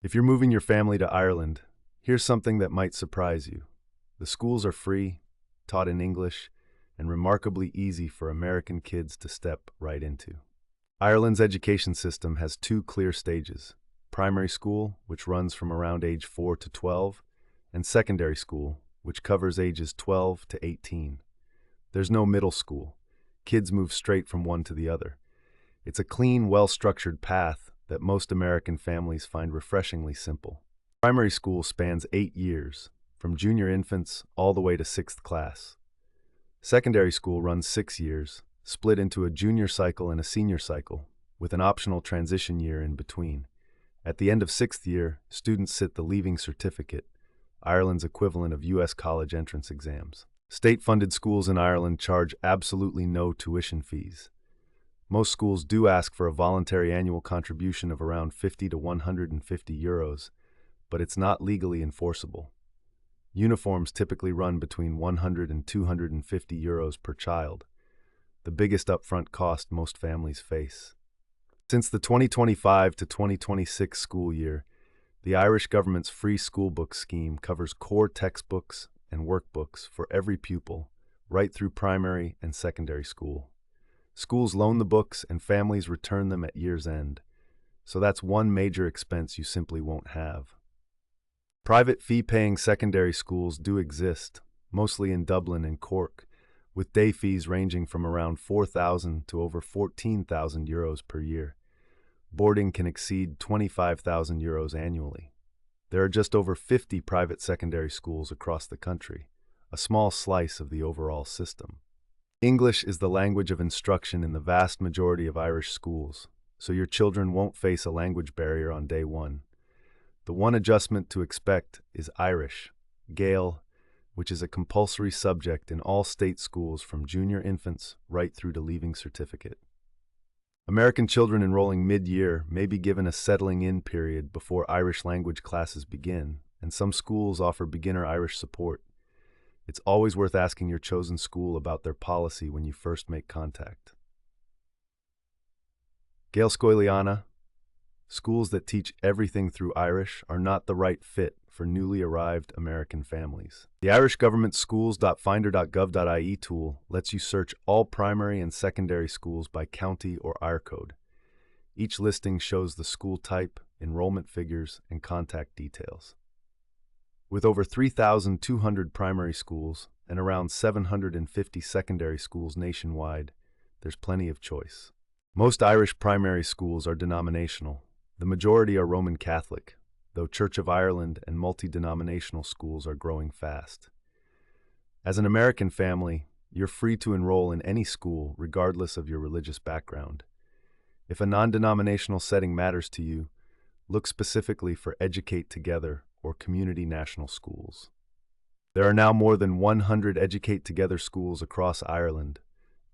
If you're moving your family to Ireland, here's something that might surprise you. The schools are free, taught in English, and remarkably easy for American kids to step right into. Ireland's education system has two clear stages: primary school, which runs from around age 4 to 12, and secondary school, which covers ages 12 to 18. There's no middle school. Kids move straight from one to the other. It's a clean, well-structured path that most American families find refreshingly simple. Primary school spans 8 years, from junior infants all the way to 6th class. Secondary school runs 6 years, split into a junior cycle and a senior cycle, with an optional transition year in between. At the end of 6th year, students sit the Leaving Certificate, Ireland's equivalent of U.S. college entrance exams. State-funded schools in Ireland charge absolutely no tuition fees. Most schools do ask for a voluntary annual contribution of around 50 to 150 euros, but it's not legally enforceable. Uniforms typically run between 100 and 250 euros per child, the biggest upfront cost most families face. Since the 2025 to 2026 school year, the Irish government's free school book scheme covers core textbooks and workbooks for every pupil, right through primary and secondary school. Schools loan the books and families return them at year's end, so that's one major expense you simply won't have. Private fee-paying secondary schools do exist, mostly in Dublin and Cork, with day fees ranging from around 4,000 to over 14,000 euros per year. Boarding can exceed 25,000 euros annually. There are just over 50 private secondary schools across the country, a small slice of the overall system. English is the language of instruction in the vast majority of Irish schools, so your children won't face a language barrier on day one. The one adjustment to expect is Irish, Gael, which is a compulsory subject in all state schools from junior infants right through to Leaving Certificate. American children enrolling mid-year may be given a settling-in period before Irish language classes begin, and some schools offer beginner Irish support. It's always worth asking your chosen school about their policy when you first make contact. Gael Scoiliana, schools that teach everything through Irish are not the right fit for newly arrived American families. The Irish government schools.finder.gov.ie tool lets you search all primary and secondary schools by county or IR code. Each listing shows the school type, enrollment figures, and contact details. With over 3,200 primary schools and around 750 secondary schools nationwide, there's plenty of choice. Most Irish primary schools are denominational. The majority are Roman Catholic, though Church of Ireland and multi-denominational schools are growing fast. As an American family, you're free to enroll in any school regardless of your religious background. If a non-denominational setting matters to you, look specifically for Educate Together or Community National Schools. There are now more than 100 Educate Together schools across Ireland,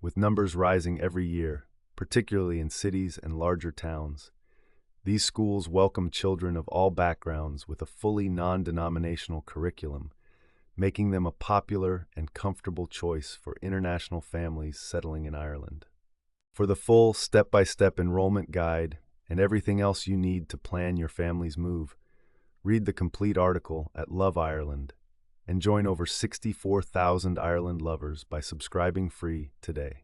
with numbers rising every year, particularly in cities and larger towns. These schools welcome children of all backgrounds with a fully non-denominational curriculum, making them a popular and comfortable choice for international families settling in Ireland. For the full step-by-step enrollment guide and everything else you need to plan your family's move, read the complete article at Love Ireland and join over 64,000 Ireland lovers by subscribing free today.